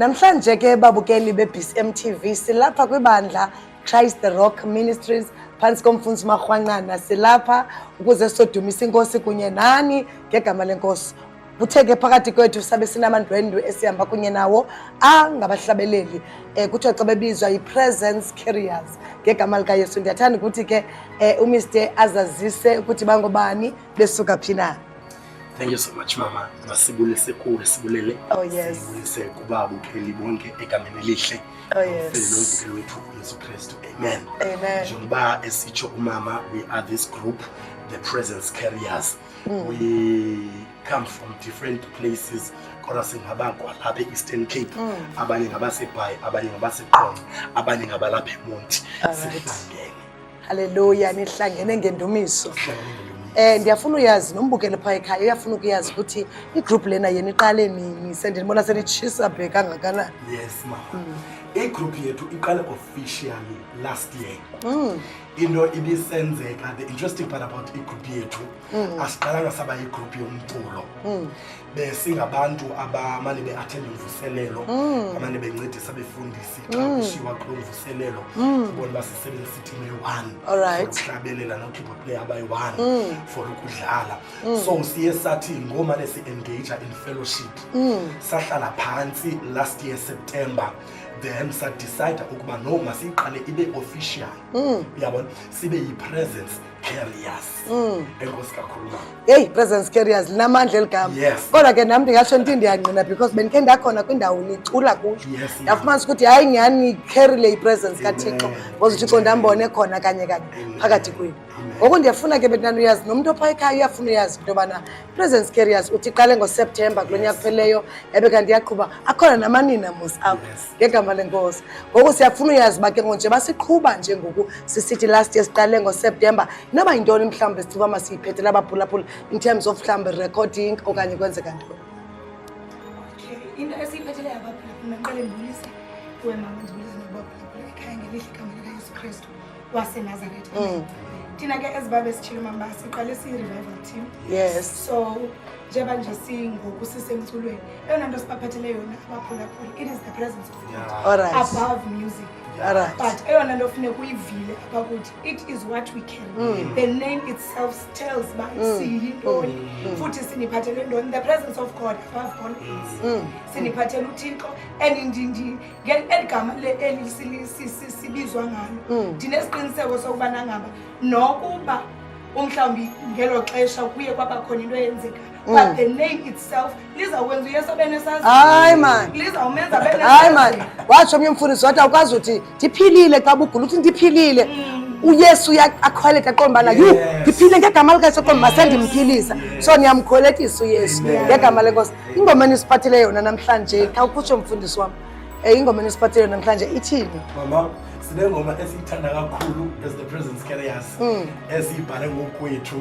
Namhlanje ke babukeli beBCM TV silapha kwibandla Christ the Rock Ministries phantsi komfundisi uMarhwanqana. Silapha ukuze sodumise inkosi kunye nani ngegama lenkosi. Kuthe ke phakathi kwethu sabe sinamandwendwe esihamba kunye nawo angabahlabeleli kuthiwa xa bebizwa yi-presence carriers ngegama likaYesu. Ndiyathanda ukuthi ke uMr azazise ukuthi bangobani besuka phi na. Thank you so much, Mama. Masibulise kuwe, sibulele. Oh yes. Sibulise kubabukeli bonke egameni elihle. Oh yes. Lo wethu uYesu Kristu. Amen. Amen. Njengoba esitsho umama, we are this group, the presence carriers. We come from different places. Kodwa singaba kwalapha eEastern Cape. Abanye ngabaseBhayi, abanye ngabaseQonce, abanye ngabalapha eMonti. Sihlangene. Hallelujah, nihlangene ngendumiso. Ndiyafuna uyazi nombukele phaa ekhaya uyafuna ukuyazi ukuthi igroup lena yena iqale nini sendibona selitshisa bhe kangakanani. Yes, Mama. I-group yethu iqale officially last year. Into ibisenzeka, the interesting part about i-group yethu asiqalanga saba yi-group yomculo. Besingabantu abamane be-attend imvuselelo, amane bencedisa befundisi xa kushiwa kulo mvuselelo. Ubona basisebenzisa i-team eyi-1 ukuhlabelela no-keyboard player abayi-1 for ukudlala. So siye sathi ngomane si-engage in fellowship. Sahlala phansi last year September. Then sadecide ukuba no masiqale ibe official. Uyabona sibe yi-presence carriers. Enkosi kakhulu. Hey, presence carriers linamandla eligama. Kodwa ke nami ndingatsho ndithi ndiyangqina because bendikhe ndakhona kwindawo nicula kuyo. Ndafumanisa ukuthi hayi nyhani carry le presence kaThixo because uThixo ndambone khona kanye phakathi kwenu. Ngoku ndiyafuna ke bethina uyazi nomuntu opha ekhaya uyafuna uyazi into yobana presence carriers uthi iqale ngoSeptember kulo nyaka kupheleyo yabe kanti iyaqhuba akhona namanina mos apho ngegama lenkosi. Ngoku siyafuna uyazi uba ke nje basiqhuba nje ngoku sisithi last year siqale ngoSeptember noba yintoni mhlawumbi sithuba masiyiphethele abaphulaphula in terms of mhlawumbi recording okanye kwenzeka ntoni. Okay, into esiyiphethele abaphulaphula maqale ndibulise kuwe mama ndibulise nabaphulaphula ekhaya ngelihle igama likaYesu Kristu waseNazaretha. Thina ke ezibabe sitshilo mama siqale siyi-revival team. Yes. So njengoba nje singoku sisemculweni eyona nto sibaphathele yona abaphulaphula it is the presence of God. Alright. Above music. Alright. But eyona nto funeka uyivile apha kuthi it is what we carry. The name itself tells uba siyintoni futhi siniphathele ntoni. The presence of God above all else. Siniphathele uThixo and eli gama eli sibizwa ngalo ndinesiqiniseko sokubana ngaba nokuba umhlawumbi ngelo xesha kuye kwabakhona into eyenzeka but the name itself lizawukwenza uyesu abenesazi. Hayi man. Lizawumenza abenesazi. Hayi man. Watsho omnye umfundisi wathi awukwazi uthi ndiphilile xa bugula uthi ndiphilile. uYesu uyakhweleta aqombana yu ngiphile ngegama likaYesu aqomba masendimphilisa. So niyamkhweletisa uYesu ngegama lenkosi. Ingoma enisiphathele yona namhlanje xa ukutsho umfundisi wami ingoma enisiphathele yona namhlanje ithini? Mama sinengoma esiyithanda kakhulu as the presence carriers esiyibhale ngokwethu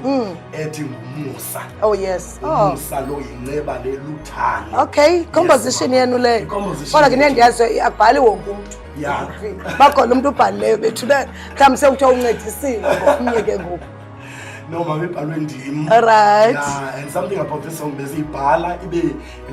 ethi ngumusa. Oh yes. Umusa lo yinceba leluthando. Okay, composition yenu le. Kodwa ke nendiyazi akubhali wonke umuntu. Yeah. Bakhona umuntu ubhalileyo bethu mhlawumbe sekuthiwa uncedisile ngokunye ke ngoku. No, mama ibhalwe ndim. Alright. Yeah, and something about this song besiyibhala ibe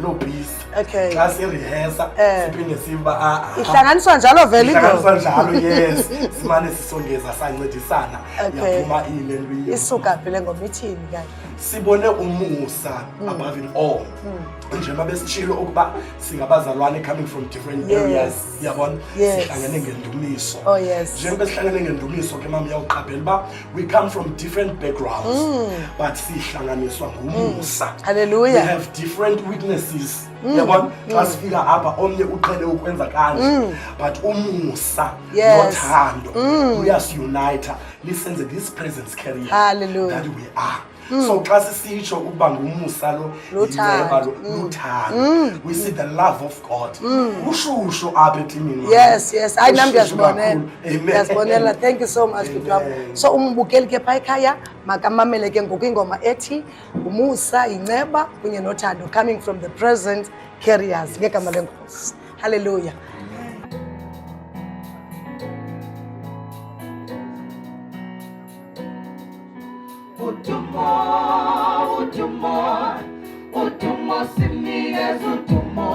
lo beast. Okay. Xa sirehearsa siphinde siba ihlanganiswa njalo vele ihlanganiswa njalo yes. Simane sisongeza sancedisana. Yaphuma ile nto isuka phela ngoma ithini kanje. Sibone umusa above it all. Njengoba besitshilo ukuba singabazalwane coming from different areas. Yabona sihlangene ngendumiso. Oh yes. Njengoba sihlangene ngendumiso ke mama uyaqaphela uba we come from different backgrounds but sihlanganiswa ngumusa. Hallelujah. We have different weaknesses. Yabona xa sifika apha omnye uqhele ukwenza kanje but umusa nothando uyasiunite lisenze this presence carrier that we are. So xa sisitsho ukuba ngumusa lo yinceba lo luthando we see the love of God ushushu apha etimini. Yes hayi nami ngiyazibonela. Ngiyazibonela. Thank you so much Bidwam. So umbukeli ke phaa ekhaya makamamele ke ngoku ingoma ethi umusa inceba kunye nothando coming from the present carriers ngegama lenkosi. Hallelujah. Utumo, simi es utumo,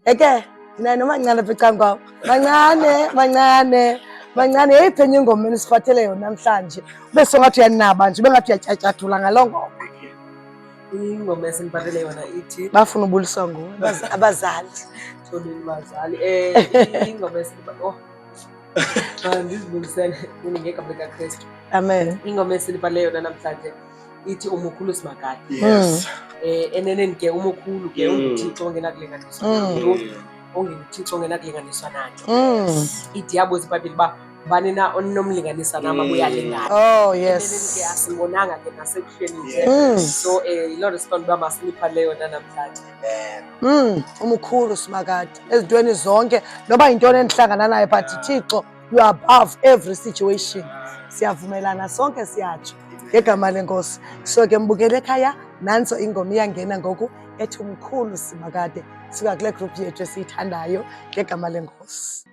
Eke, nina mancane picangwa. Mancane. Yeyiphi enye ingoma enisifathele yona namhlanje? Ube songathi uyanaba nje, ube ngathi uyatyatyadula ngaloo ngoma. Ingoma esinipathele yona ithi Bafuna ubuliswa nguwe abazali. Tholweni bazali. Ingoma ndizibuyisele ngegama likaKristu. Amen. Ingoma esinipathele yona namhlanje ithi umukhulu simakade. Yes. Eneneni ke umukhulu ke uThixo ongenakulinganiswa naye. Ongithixo ongenakulinganiswa naye. Ithi yabo ziBhayibheli ba bani na onomlinganisa nama buyalingana. Oh yes. Eneneni ke asibonanga ke nasekuhleni nje. So yiloo nto siqonda uba masiniphale yona namhlanje. Umukhulu simakade ezintweni zonke noba yintoni endihlangana nayo but Thixo you are above every situation. Siyavumelana sonke siyatsho ngegama lenkosi. So ke mbukele ekhaya nanso ingoma iyangena ngoku ethi umkhulu simakade sika kule group yethu esiyithandayo ngegama lenkosi.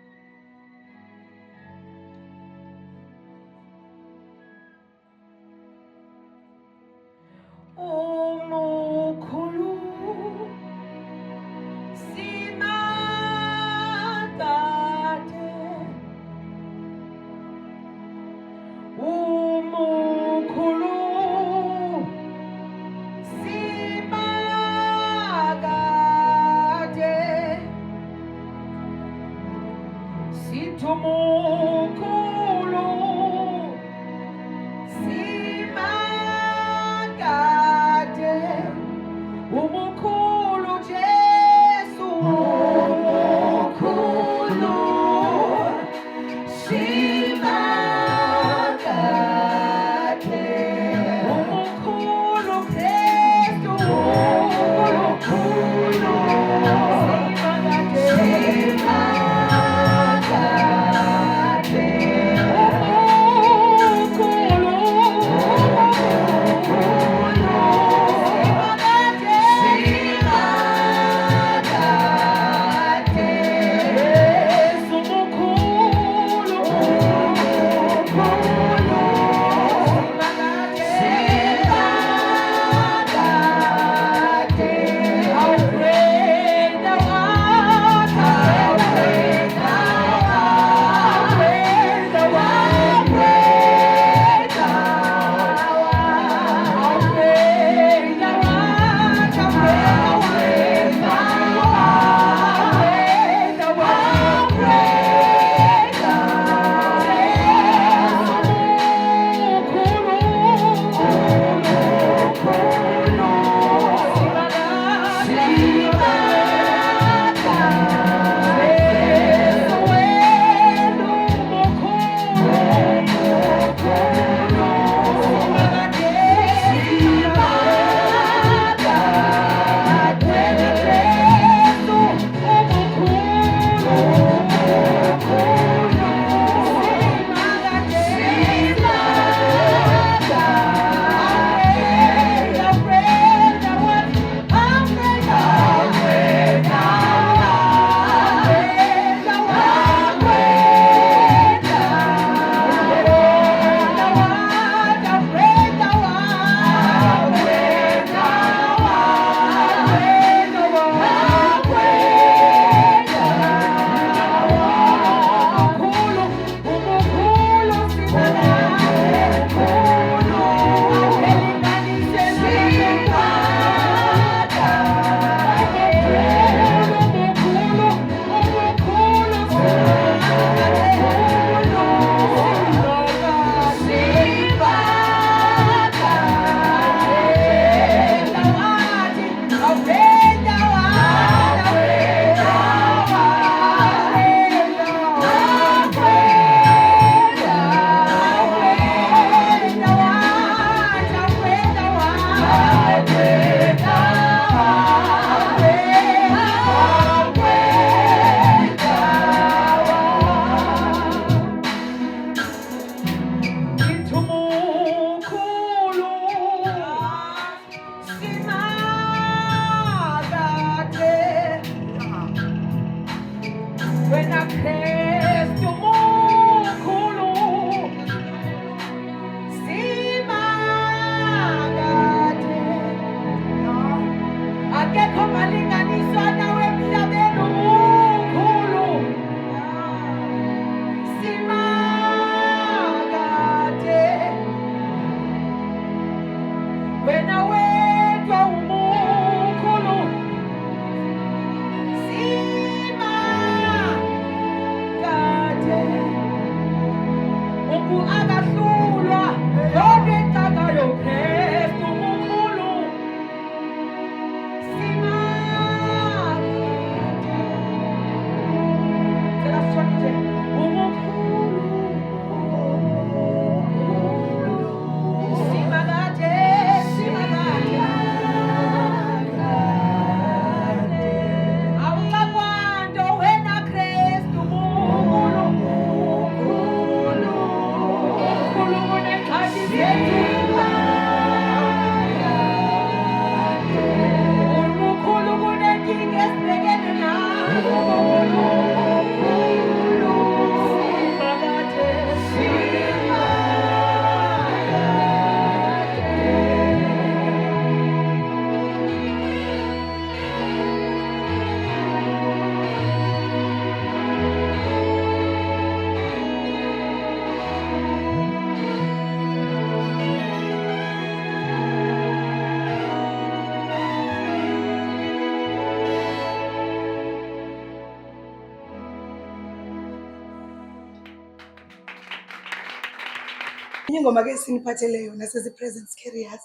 ingoma ke siniphathele yona sesi-presence carriers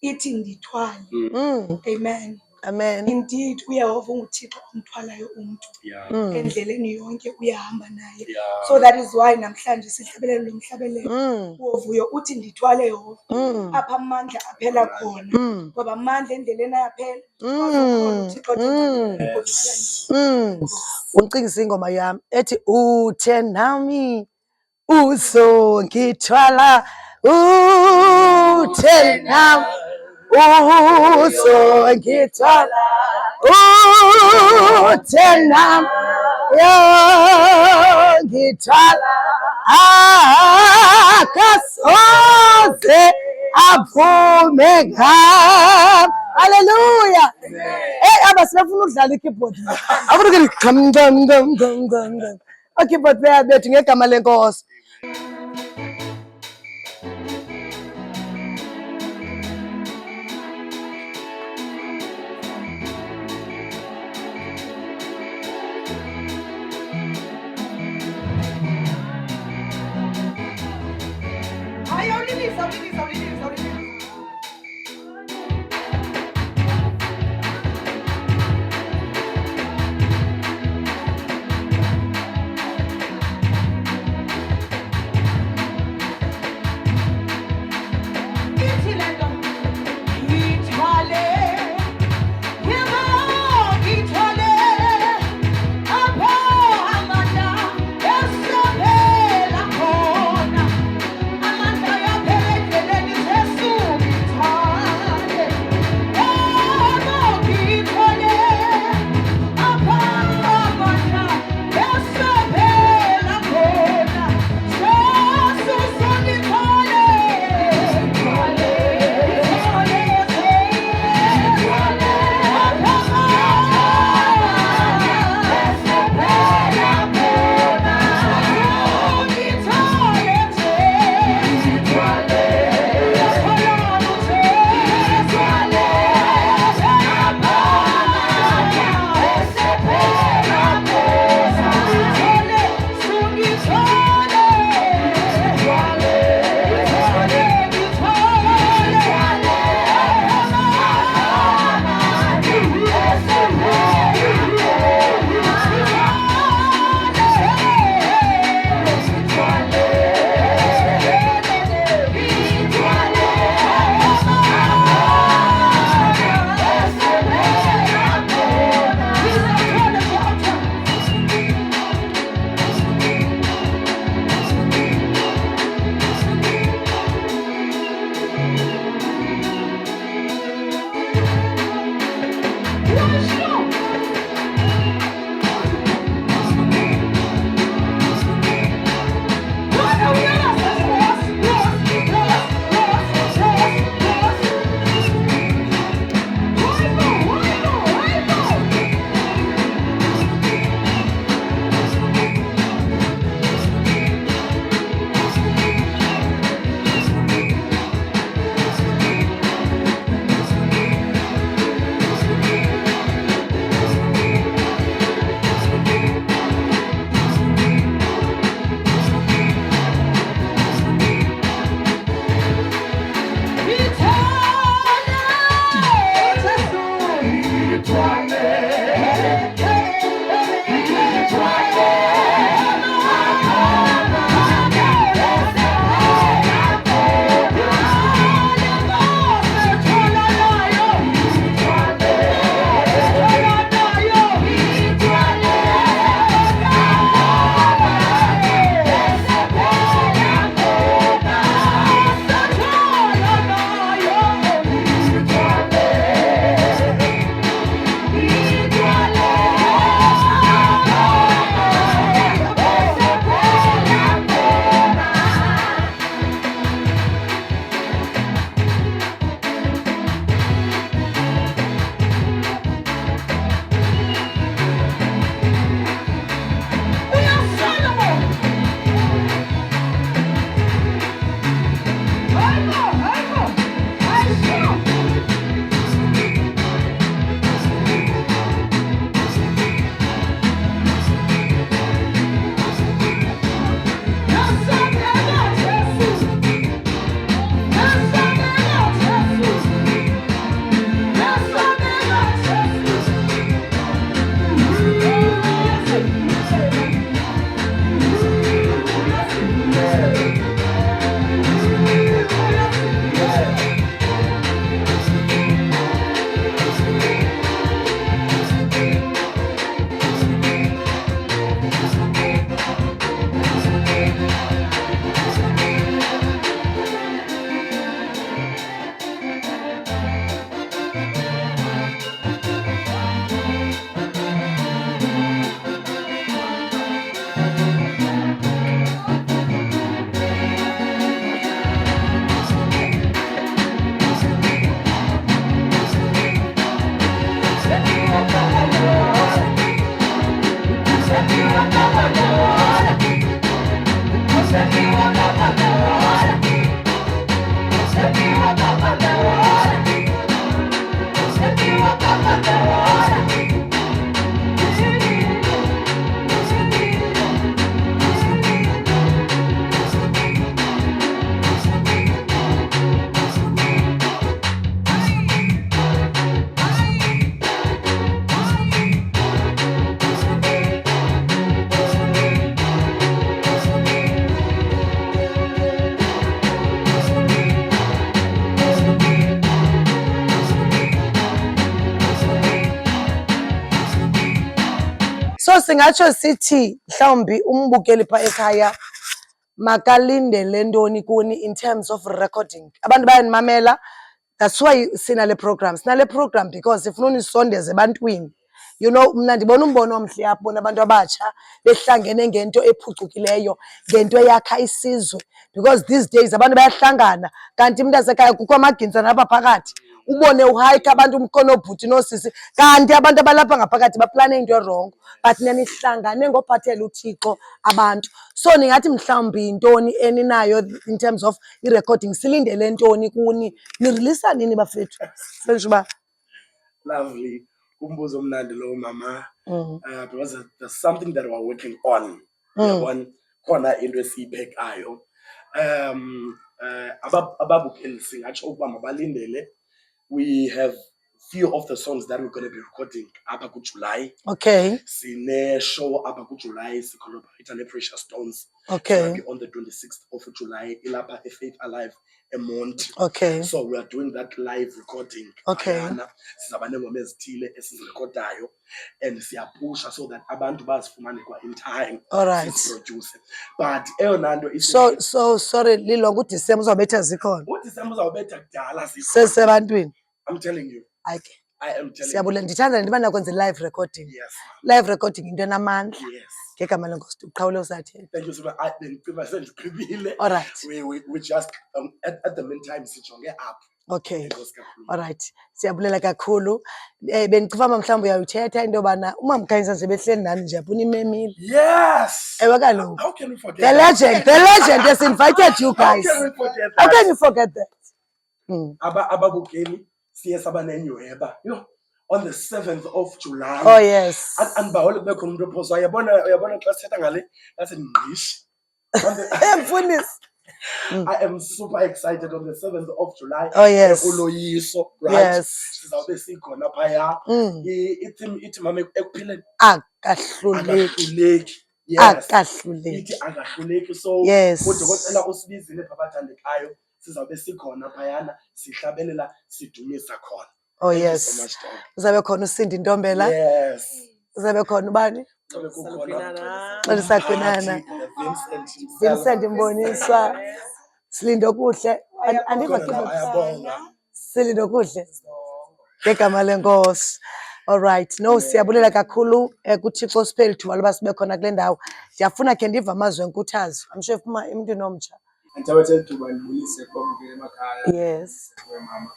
ithi ndithwale. Amen. Amen. Indeed uyehova unguthixo umthwalayo umntu endleleni yonke uyahamba naye. So that is why namhlanje sihlabelelo lomhlabelelo uvuyo uthi ndithwale yehova apha amandla aphela khona ngoba amandla endleleni ayaphela ungicingisa ingoma yami ethi uthe nami uzongithwala uthe nami uzongithwala uthe nami yongithwala akasoze aphume ngami. Haleluya. Aba sifuna udlala ikeyboard la. Afuna ukuthi gqam gqam gqam gqam gqam. Ikeyboard bayabethu ngegama lenkosi. Amanda So singatsho sithi mhlawumbi umbukeli pha ekhaya makalindele ntoni kuni in terms of recording. Abantu bayanimamela, that's why sinale program. Sinale program because sifuna unisondeze ebantwini. You know, mna ndibona umbono omhle apho bona abantu abatsha behlangene ngento ephucukileyo, ngento eyakha isizwe, because these days abantu bayahlangana kanti mntasekhaya kukho amagintsana apha phakathi. Ubone uhayikha abantu umkhono obhuti nosisi kanti abantu abalapha ngaphakathi baplane into wrong, but nanihlangane ngophathela uThixo abantu. So ningathi mhlawumbi yintoni eninayo in terms of i-recording, silindele ntoni kuni, nireleasa nini bafethu? Senjuba Lovely. Umbuzo omnandi lo mama. Because there's something that we're working on. Yabona khona into esiyibhekayo. Ababukeli singatsho ukuba mabalindele. We have few of the songs that we're going to be recording apha kuJuly. okay, Sine show apha kuJuly sicollaborate ne-Precious Stones. okay, Be on the 26th of July ilapha eFaith Alive eMonti. okay, So we are doing that live recording. Okay. Sizaba nengoma ezithile esizirekodayo and siyapusha so that abantu bazifumane kwa in time. Alright. Produce. But eyona nto so sorry lilonke uDisemba uzawubetha zikhona uDisemba uzawubetha kudala sesebantwini. I'm telling you. Okay, I am telling you. siyabulela, ndithanda ndiba nakwenza live recording. Yes. Live recording into enamandla. Yes. Ngegama lenkosi uqhawule usathe. Thank you so much. I then sendiqhibile. Alright. We just at the meantime sijonge up. Okay. Enkosi kakhulu. Alright, siyabulela kakhulu. Bendicifama mhlawumbi uyawuthetha into yobana uMamkhanyisa nje behleli nani nje apho unimemile. Yes. Ewe kaloku. How can we forget The legend has invited you guys. How can we forget How that? can you forget that? Ababukeli siye saba nenyhweba. You know, on the 7th of July. Oh yes. Andibawole kube khona umuntu ophosa. Uyabona xa sithetha ngale yase ngqishi. Mfundisi. I am super excited on the 7th of July. Oh yes. Uloyiso, right? Yes. Sizawube sikhona phaya. Ithi mama ekuphileni Akahluleki. akahluleki. Yes. Akahluleki. Ithi akahluleki. So Yes. udokotela usibizile babathandekayo. Sizawube sikhona phayana sihlabelela sidumisa khona. Oh Thank you yes. so much, Dog. Uzabe khona uSindi Ntombela. Yes. Uzabe khona ubani? Kube kukhona Xolisa Khwinana. Vincent Mboniswa. Silindo kuhle. Andiva Ayabonga. Silindo kuhle. Ngegama lenkosi. All right. No, siyabulela kakhulu kuThixo siphele ithuba loba sibe khona kule ndawo. Ndiyafuna khe ndiva amazwi enkuthazo. I'm sure ifuma emntwini omtsha. Andithabathe ithuba ndibulise kwabukeli emakhaya. Yes. Mama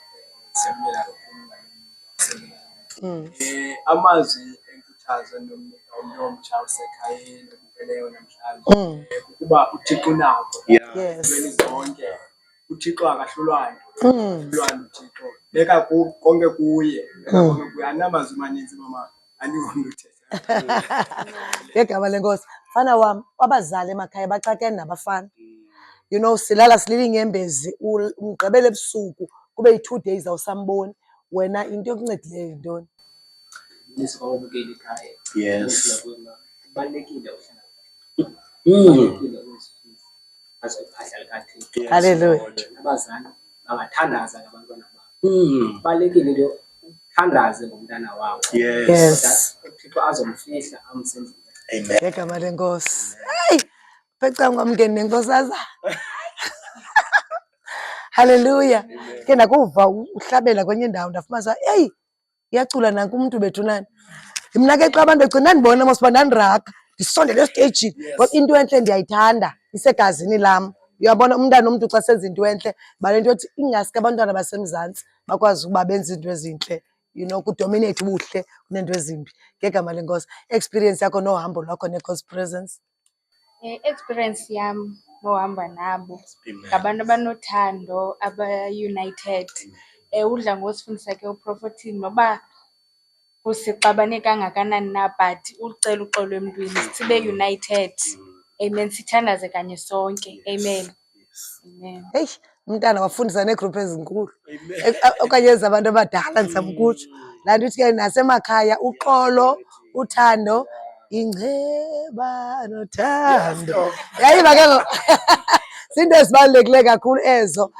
siyabuyela amazwi enkuthazo nomtsha usekhayeni obukeleyo namhlanje ukuba uThixo unakho. Yes. Zonke uThixo akahlulwayo. Ahlulwayo uThixo. Beka konke kuye. Konke kuye. Anamazwi amaninzi mama andingomntu uthetha. Ngegama lenkosi. Mfana wam, abazali emakhaya baxakene nabafana. You know, silala silili ngembezi umgqibele ebusuku kube yi2 days awusamboni. Wena into yokuncedileyo yintoni? Nisibawubukeli ekhaya. Yes. Kubalulekile Hallelujah. abazali bangathandaza ngabantwana babo. Kubalulekile into uthandaze ngomntana wakho. Yes. uThixo azomfihla amsenzele. Amen. Ngegama lenkosi. Hey! Pheca ngamngeni nenkosaza. Hallelujah. Ke ndakuva uhlabela kwenye indawo ndafumana hey iyacula nanku umuntu bethu nani. Mina ke xa abantu begcina ndibona mos bandandiraga ndisondele estage ngoba into enhle ndiyayithanda isegazini lam. Uyabona umntana umuntu xa senza into enhle balento yothi ingaske abantwana basemzantsi bakwazi ukuba benza into ezinhle. You know, kudominate ubuhle kunento ezimbi. Ngegama lenkosi. Experience yakho nohambo lwakho neGod's presence. Experience yam nohamba nabo, Amen. ngabantu abanothando, aba-united. Udla ngosifundisa ke uprofethini noba kusixabane kangakanani na, but ucela uxolo emntwini sibe united. Amen. Sithandaze kanye sonke. Amen. Amen. Hey, umntana wafundisa negroup ezinkulu okanye ezabantu abadala ndisamkutsho. Laa nto ithi ke nasemakhaya uxolo, uthando, ingceba nothando. Yayiva ke ngoku zinto ezibalulekile kakhulu ezo.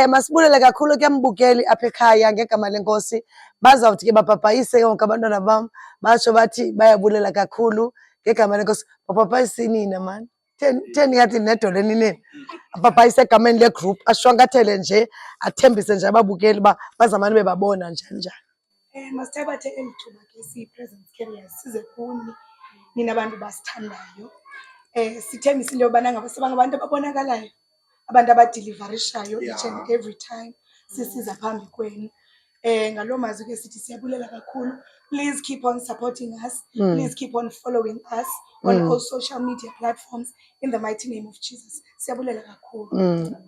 Masibulele kakhulu ke mbukeli apha ekhaya ngegama lenkosi. Bazawuthi ke babhabhayise ke ngoku abantwana bam batsho bathi bayabulela kakhulu ngegama lenkosi. Babhabhayise nina mani. Theni ngathi nedolo eninini abhabhayise egameni legroup ashwankathele nje athembise nje ababukeli uba bazamane bebabona njani njani. Masithabathe eli thuba ke siyi-presence carriers size kuni nina abantu basithandayo. Sithembisa into yobana ngaba sebangabantu ababonakalayo, abantu abadilivarishayo each and every time sisiza phambi kwenu. Ngaloo mazwi ke sithi siyabulela kakhulu. Please keep on supporting us. Please keep on following us on all social media platforms in the mighty name of Jesus. Siyabulela kakhulu.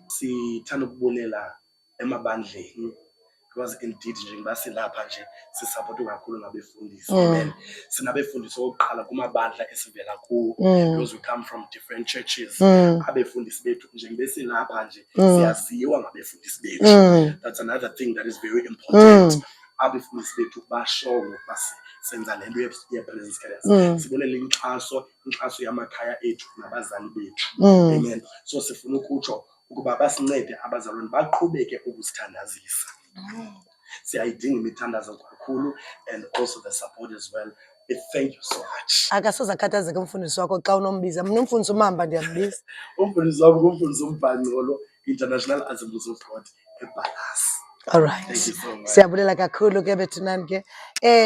Sithanda ukubulela emabandleni because indeed njengoba silapha nje sisapotwe kakhulu ngabefundisi. Amen. Sinabefundisi oqala kumabandla esivela kuwo because we come from different churches. Abefundisi bethu njengoba silapha nje siyaziwa ngabefundisi bethu. That's another thing that is very important. Abefundisi bethu bashoyo senza lento ye-presence carriers. Sibonele inkxaso yamakhaya ethu nabazali bethu. Amen. So sifuna ukutsho ukuba basincede abazalwane baqhubeke ukusithandazisa. Siyayidinga imithandazo kakhulu and also the support as well. Thank you so much. Akasoze akhathazeke umfundisi wakho xa unombiza. Mna umfundisi uMahamba ndiyambiza. Umfundisi wami ngumfundisi uMbhangqolo, International Assemblies of God eBallas. All right. Thank you so much. Siyabulela kakhulu ke bethunani ke.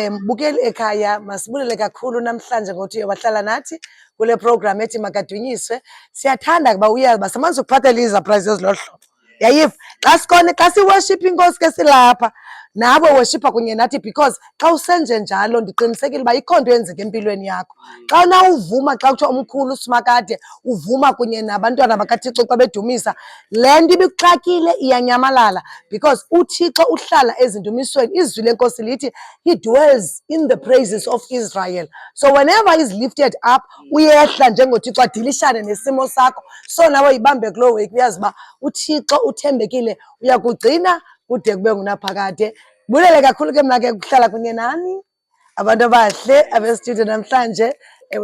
Mbukeli ekhaya masibulele kakhulu namhlanje ngokuthi wahlala nathi kule program ethi makadunyiswe. Siyathanda kuba uyazi basemanzi ukuphathela isurprise ezilohlobo. Yayiva xa siworship inkosi ke silapha nabo worshipa kunye nathi because xa usenje njalo ndiqinisekile uba ikho nto yenzeka empilweni yakho. Xa na uvuma xa kuthiwa umkhulu uSimakade uvuma kunye nabantwana bakaThixo xa bedumisa le nto ibikuxakile iyanyamalala because uThixo uhlala ezindumisweni. Izwi lenkosi lithi he dwells in the praises of Israel. So whenever he's lifted up uyehla njengoThixo adilishane nesimo sakho. So nawe ibambe kulo week uyazi uba uThixo uthembekile uyakugcina kude kube ngunaphakade. Bulele kakhulu ke mna ke kuhlala kunye nani abantu abahle abestudio namhlanje.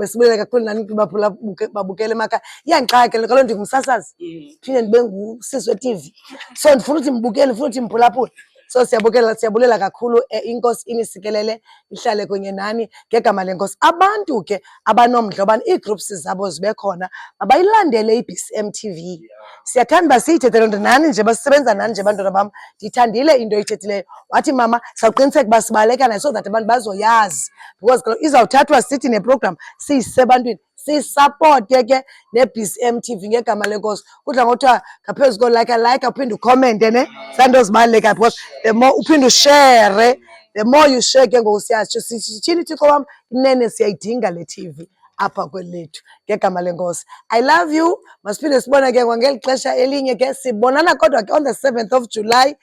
Sibulele kakhulu nani baphula babukele emakhaya. Iyandixakela kaloku ndingumsasazi phinde ndibe ngusizwe TV, so ndifuna ukuthi mbukele, ndifuna ukuthi mphulaphula. So siyabulela kakhulu. Inkosi inisikelele ihlale kunye nani ngegama lenkosi. Abantu ke abanomdla obana ii-groups zabo zibe khona mabayilandele i-BCM TV. Siyathanda siyithethele nto nani nje basisebenza nani nje bantwana bam. Ndiyithandile into oyithethileyo. Wathi mama sawuqiniseka uba sibaleka nayo so that abantu bazoyazi because kaloku izawuthathwa sithi neprogram siyisebantwini sisapote ke ne-BCM TV ngegama lenkosi. Kudla ngothiwa ngaphezu kolike uphinde ukomente ne santo zibaluleka because the more uphinde ushare, the more you share ke ngoku siyatsho sithini Thixo wam inene siyayidinga le TV apha kwelethu ngegama lenkosi. I love you. Masiphinde sibone ke ngeli xesha elinye ke sibonana kodwa ke on the 7th of July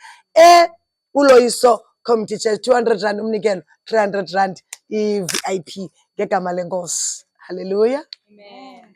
uLoyiso Community Church. 200 rand umnikelo, 300 rand i-VIP ngegama lenkosi. Hallelujah. Amen.